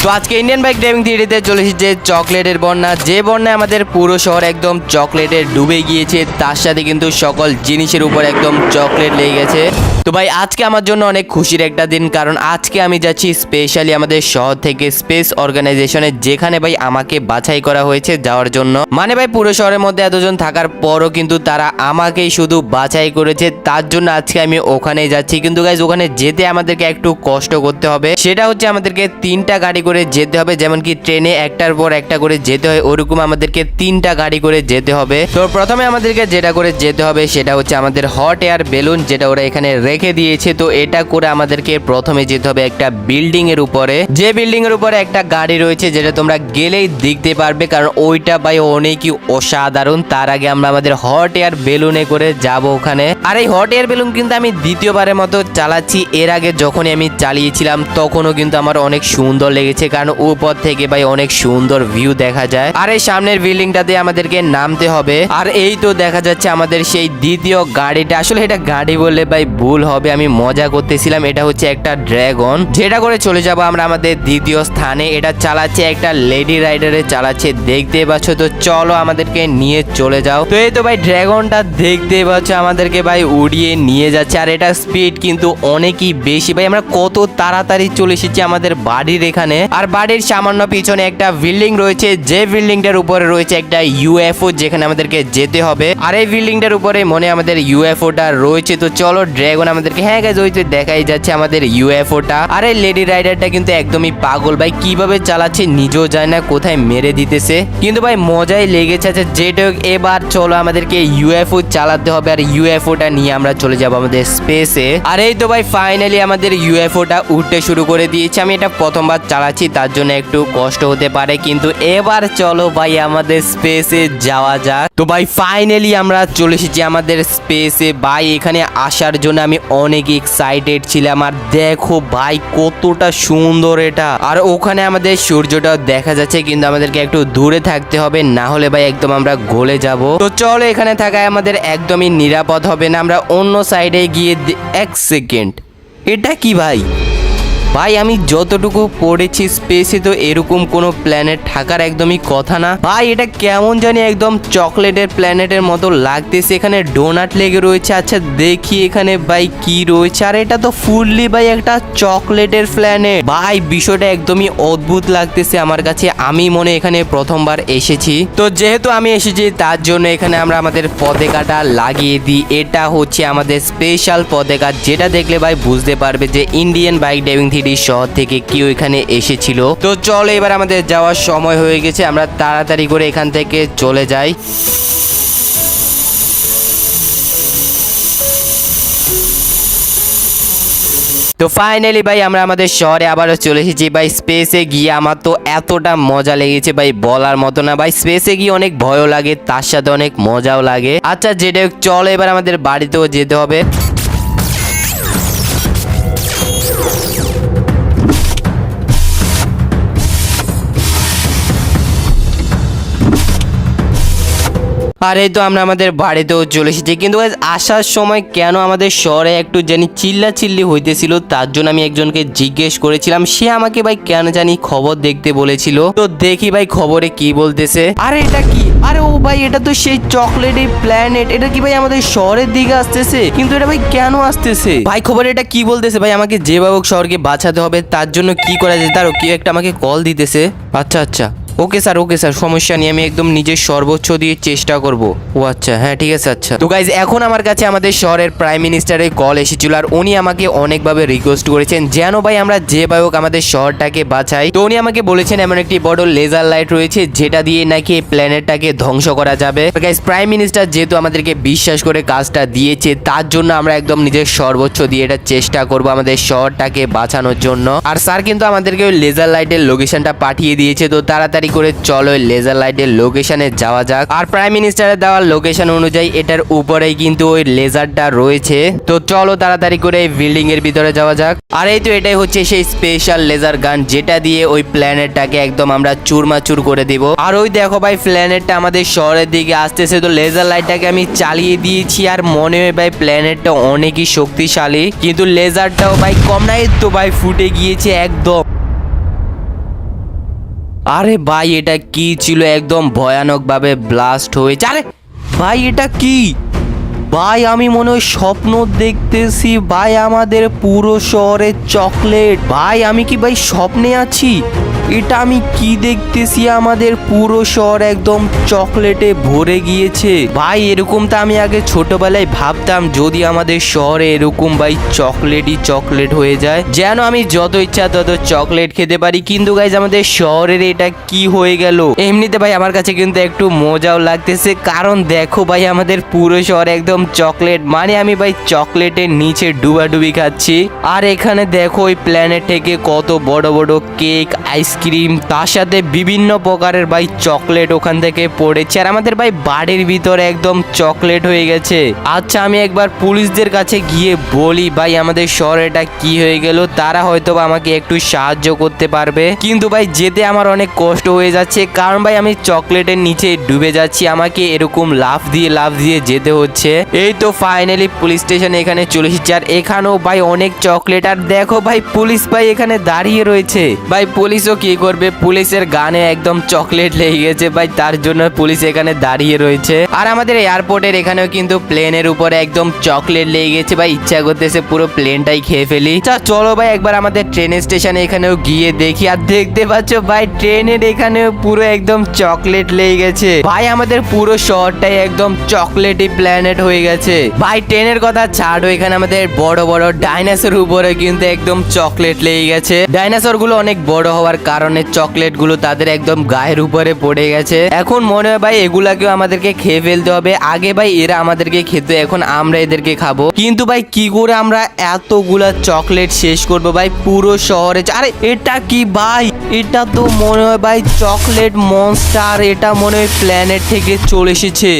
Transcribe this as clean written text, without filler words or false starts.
তো আজকে Indian bike driving থিওরিতে চলে এসেছে চকলেটের বন্যা, যে বন্যায় আমাদের পুরো শহর একদম চকলেটে ডুবে গিয়েছে, তার সাথে কিন্তু সকল জিনিসের উপর একদম চকলেট লেগে গেছে। তো ভাই আজকে আমার জন্য অনেক খুশির একটা দিন, কারণ আজকে আমি যাচ্ছি স্পেশালি আমাদের শহর থেকে স্পেস অর্গানাইজেশনে, যেখানে ভাই আমাকে বাছাই করা হয়েছে যাওয়ার জন্য। মানে ভাই পুরো শহরের মধ্যে এতজন থাকার পরও কিন্তু তারা আমাকেই শুধু বাছাই করেছে, তার জন্য আজকে আমি ওখানে যাচ্ছি। কিন্তু গাইজ ওখানে যেতে আমাদেরকে একটু কষ্ট করতে হবে, সেটা হচ্ছে আমাদেরকে 3টা গাড়ি করে যেতে হবে, যেমন কি ট্রেনে একটার পর একটা করে যেতে হয়, ওরকম আমাদেরকে 3টা গাড়ি করে যেতে হবে। তো প্রথমে আমাদেরকে যেটা করে যেতে হবে সেটা হচ্ছে আমাদের হট এয়ার বেলুন, যেটা ওরা এখানে রেখে দিয়েছে। তো এটা করে আমাদেরকে প্রথমে যেতে হবে একটা বিল্ডিং এর উপরে, যে বিল্ডিং এর উপরে একটা গাড়ি রয়েছে, যেটা তোমরা গেলেই দেখতে পারবে, কারণ ওইটা ভাই অনেকই অসাধারণ। তার আগে আমরা আমাদের হট এয়ার বেলুনে করে যাব ওখানে। আর এই হট এয়ার বেলুন কিন্তু আমি দ্বিতীয়বারের মতো চালাচ্ছি। এর আগে যখনই আমি চালিয়েছিলাম তখনও কিন্তু আমার অনেক সুন্দর লেগেছে, কারণ উপর থেকে ভাই অনেক সুন্দর ভিউ দেখা যায়। আর এই সামনের বিল্ডিংটাতে আমাদেরকে নামতে হবে। আর এই তো দেখা যাচ্ছে আমাদের সেই দ্বিতীয় গাড়িটা, আসলে এটা গাড়ি বললে ভাই ভুল হবে, আমি মজা করতেছিলাম। এটা হচ্ছে একটা ড্রাগন, যেটা করে চলে যাব আমরা আমাদের দ্বিতীয় স্থানে। এটা চালাচ্ছে একটা লেডি রাইডারে চালাচ্ছে, দেখতে পাচ্ছ। তো চলো আমাদেরকে নিয়ে চলে যাও। তো এই তো ভাই ড্রাগনটা দেখতে পাচ্ছ আমাদেরকে ভাই উড়িয়ে নিয়ে যাচ্ছে, আর এটা স্পিড কিন্তু অনেকই বেশি। ভাই আমরা কত তাড়াতাড়ি চলে এসেছি আমাদের বাড়ির এখানে। আর বাড়ির সামান্য পিছনে একটা বিল্ডিং রয়েছে, যে বিল্ডিংটার উপরে রয়েছে একটা ইউএফও, যেখানে আমাদেরকে যেতে হবে। আর এই বিল্ডিংটার উপরে মনে আমাদের ইউএফওটা রয়েছে। তো চলো ড্রাগন আমাদেরকে, হ্যাঁ গাইজ ওই তো দেখাই যাচ্ছে আমাদের ইউএফওটা। আর এই লেডি রাইডারটা কিন্তু একদমই পাগল, ভাই কিভাবে চালাচ্ছে নিজেও যায় না, কোথায় মেরে দিতেছে, কিন্তু ভাই মজাই লেগেছে। আচ্ছা যেটা হোক, এবার চলো আমাদেরকে ইউএফও চালাতে হবে, আর ইউএফওটা নিয়ে আমরা চলে যাব আমাদের স্পেসে। আর এই তো ভাই ফাইনালি আমাদের ইউএফওটা উঠতে শুরু করে দিয়েছে। আমি এটা প্রথমবার চালাচ্ছি, তার জন্য একটু কষ্ট হতে পারে, কিন্তু এবার চলো ভাই আমাদের স্পেসে যাওয়া যাক। তো ভাই ফাইনালি আমরা চলে এসেছি আমাদের স্পেসে। ভাই এখানে আসার জন্য আমি অনেক এক্সাইটেড ছিলাম। আর দেখো ভাই কতটা সুন্দর এটা, আর ওখানে আমাদের সূর্যটাও দেখা যাচ্ছে, কিন্তু আমাদেরকে একটু দূরে থাকতে হবে, না হলে ভাই একদম আমরা গলে যাব। তো চলো এখানে থাকায় আমাদের একদমই নিরাপদ হবে না, আমরা অন্য সাইডে গিয়ে এক সেকেন্ড, এটা কি ভাই? ভাই আমি যতটুকু পড়েছি স্পেসে তো এরকম কোনো প্ল্যানেট থাকার একদমই কথা না। ভাই এটা কেমন জানি একদম চকলেটের প্ল্যানেটের মতো লাগতেছে, এখানে ডোনাট লেগে রয়েছে। আচ্ছা দেখি এখানে ভাই কি রয়েছে, আর এটা তো ফুললি ভাই একটা চকলেটের প্ল্যানেট। ভাই বিষয়টা একদমই অদ্ভুত লাগতেছে আমার কাছে, আমি মনে এখানে প্রথমবার এসেছি। তো যেহেতু আমি এসেছি তার জন্য এখানে আমরা আমাদের পতাকাটা লাগিয়ে দিই। এটা হচ্ছে আমাদের স্পেশাল পতাকা, যেটা দেখলে ভাই বুঝতে পারবে যে ইন্ডিয়ান বাইক ড্রাইভিং শহর থেকে কেউ এখানে এসেছিল। তো চলো এবার আমাদের যাওয়ার সময় হয়ে গেছে, আমরা তাড়াতাড়ি করে এখান থেকে চলে যাই। তো ফাইনালি ভাই আমরা আমাদের শহরে আবারও চলে এসেছি। ভাই স্পেসে গিয়ে আমার তো এতটা মজা লেগেছে ভাই বলার মতো না। ভাই স্পেসে গিয়ে অনেক ভয়ও লাগে, তার সাথে অনেক মজাও লাগে। আচ্ছা যেটা চলো এবার আমাদের বাড়িতেও যেতে হবে। আর এই তো আমরা আমাদের বাড়িতেও চলে এসেছি, কিন্তু আসার সময় কেন আমাদের শহরে একটু জানি চিল্লাচিল্লি হইতেছিল, তার জন্য আমি একজনকে জিজ্ঞেস করেছিলাম, সে আমাকে ভাই কেন জানি খবর দেখতে বলেছিল। তো দেখি ভাই খবরে কি বলতেছে। আরে এটা কি? আরে ও ভাই এটা তো সেই চকলেটের প্ল্যানেট, এটা কি ভাই আমাদের শহরের দিকে আসতেছে? কিন্তু এটা ভাই কেন আসতেছে? ভাই খবরে এটা কি বলতেছে? ভাই আমাকে যেভাবে হোক শহরকে বাঁচাতে হবে, তার জন্য কি করা যায়? তারও কেউ একটা আমাকে কল দিতেছে। আচ্ছা আচ্ছা ওকে স্যার সমস্যা নেই, আমি একদম নিজের সর্বোচ্চ দিয়ে চেষ্টা করব। ও আচ্ছা হ্যাঁ ঠিক আছে। আচ্ছা তো গাইজ এখন আমার কাছে আমাদের শহরের প্রাইম মিনিস্টারের কল এসেছিল, আর উনি আমাকে অনেকভাবে রিকোয়েস্ট করেছেন যেন ভাই আমরা যেভাবে হোক আমাদের শহরটাকে বাঁচাই। তো উনি আমাকে বলেছেন এমন একটি বড় লেজার লাইট রয়েছে, যেটা দিয়ে নাকি এই প্ল্যানেটটাকে ধ্বংস করা যাবে। গাইজ প্রাইম মিনিস্টার যেহেতু আমাদেরকে বিশ্বাস করে কাজটা দিয়েছে, তার জন্য আমরা একদম নিজের সর্বোচ্চ দিয়ে এটা চেষ্টা করব আমাদের শহরটাকে বাঁচানোর জন্য। আর স্যার কিন্তু আমাদেরকে ওই লেজার লাইটের লোকেশনটা পাঠিয়ে দিয়েছে। তো তাড়াতাড়ি করে চলো লেজার লাইটের লোকেশনে যাওয়া যাক। আর প্রাইম মিনিস্টারের দেওয়ার লোকেশন অনুযায়ী এটার উপরেই কিন্তু ওই লেজারটা রয়েছে। তো চলো তাড়াতাড়ি করে এই বিল্ডিং এর ভিতরে যাওয়া যাক। আর এই তো এটাই হচ্ছে সেই স্পেশাল লেজার গান, যেটা দিয়ে ওই প্ল্যানেটটাকে একদম আমরা চুরমাচুর করে দিব। আর ওই দেখো ভাই প্ল্যানেটটা আমাদের শহরের দিকে আসতেছে। তো লেজার লাইটটাকে আমি চালিয়ে দিয়েছি, আর মনে হয় ভাই প্ল্যানেটটা অনেকই শক্তিশালী, কিন্তু লেজারটাও ভাই কম নাই। তো ভাই ফুটে গিয়েছে একদম। আরে ভাই এটা কি ছিল, একদম ভয়ানক ভাবে ব্লাস্ট হয়েছে। আরে ভাই এটা কি ভাই, আমি মনে হয় স্বপ্ন দেখতেছি ভাই, আমাদের পুরো শহরে চকলেট। ভাই আমি কি ভাই স্বপ্নে আছি? এটা আমি কি দেখতেছি, আমাদের পুরো শহর একদম চকলেটে ভরে গিয়েছে। ভাই এরকমটা আমি আগে ছোটবেলায় ভাবতাম, যদি আমাদের শহরে এরকম ভাই চকলেটই চকলেট হয়ে যায়, যেন আমি যত ইচ্ছা তত চকলেট খেতে পারি। কিন্তু গাইজ আমাদের শহরের এটা কি হয়ে গেল? এমনিতে ভাই আমার কাছে কিন্তু একটু মজাও লাগতেছে, কারণ দেখো ভাই আমাদের পুরো শহর একদম চকলেট, মানে আমি ভাই চকলেটের নিচে ডুবাডুবি খাচ্ছি। আর এখানে দেখো ওই প্ল্যানেট থেকে কত বড় বড় কেক, আইসক্রিম, তার সাথে বিভিন্ন প্রকারের ভাই চকলেট ওখান থেকে পড়েছে। আর আমাদের ভাই বাড়ির ভিতরে একদম চকলেট হয়ে গেছে। আচ্ছা আমি একবার পুলিশদের কাছে গিয়ে বলি ভাই আমাদের শহরে এটা কি হয়ে গেল, তারা হয়তো আমাকে একটু সাহায্য করতে পারবে। কিন্তু ভাই যেতে আমার অনেক কষ্ট হয়ে যাচ্ছে, কারণ ভাই আমি চকলেটের নিচে ডুবে যাচ্ছি, আমাকে এরকম লাফ দিয়ে যেতে হচ্ছে। এই তো ফাইনালি পুলিশ স্টেশন এখানে চলে এসেছি, আর এখানেও ভাই অনেক চকলেট। আর দেখো ভাই পুলিশ ভাই এখানে দাঁড়িয়ে রয়েছে। ভাই পুলিশও কি করবে, পুলিশের গানে একদম চকলেট লেগে গেছে ভাই, তার জন্য পুলিশ এখানে দাঁড়িয়ে রয়েছে। আর আমাদের এয়ারপোর্টের এখানেও কিন্তু প্লেনের উপরে একদম চকলেট লেগে গেছে ভাই, ইচ্ছা করতেছে পুরো প্লেনটাই খেয়ে ফেলি। চলো ভাই একবার আমাদের ট্রেন স্টেশনে এখানেও গিয়ে দেখি। আর দেখতে পাচ্ছ ভাই ট্রেনের এখানেও পুরো একদম চকলেট লেগে গেছে ভাই, আমাদের পুরো শহরটাই একদম চকলেটি প্ল্যানেট হয়ে গেছে ভাই। ট্রেনের কথা ছাড়ো, এখানে আমাদের বড় বড় ডাইনোসর উপরে কিন্তু একদম চকলেট লেগে গেছে। ডাইনোসর গুলো অনেক বড় হওয়ার কারণে চকলেট গুলো তাদের একদম গায়ের উপরে পড়ে গেছে। এখন মনে হয় ভাই এগুলাকেও আমাদেরকে খেয়ে ফেলতে হবে। আগে ভাই এরা আমাদেরকে খেত, এখন আমরা এদেরকে খাবো। কিন্তু ভাই কি করে আমরা এতগুলা চকলেট শেষ করবো ভাই পুরো শহরে? আরে এটা কি ভাই, এটা তো মনে হয় ভাই চকলেট মনস্টার, এটা মনে হয় প্ল্যানেট থেকে চলে এসেছে।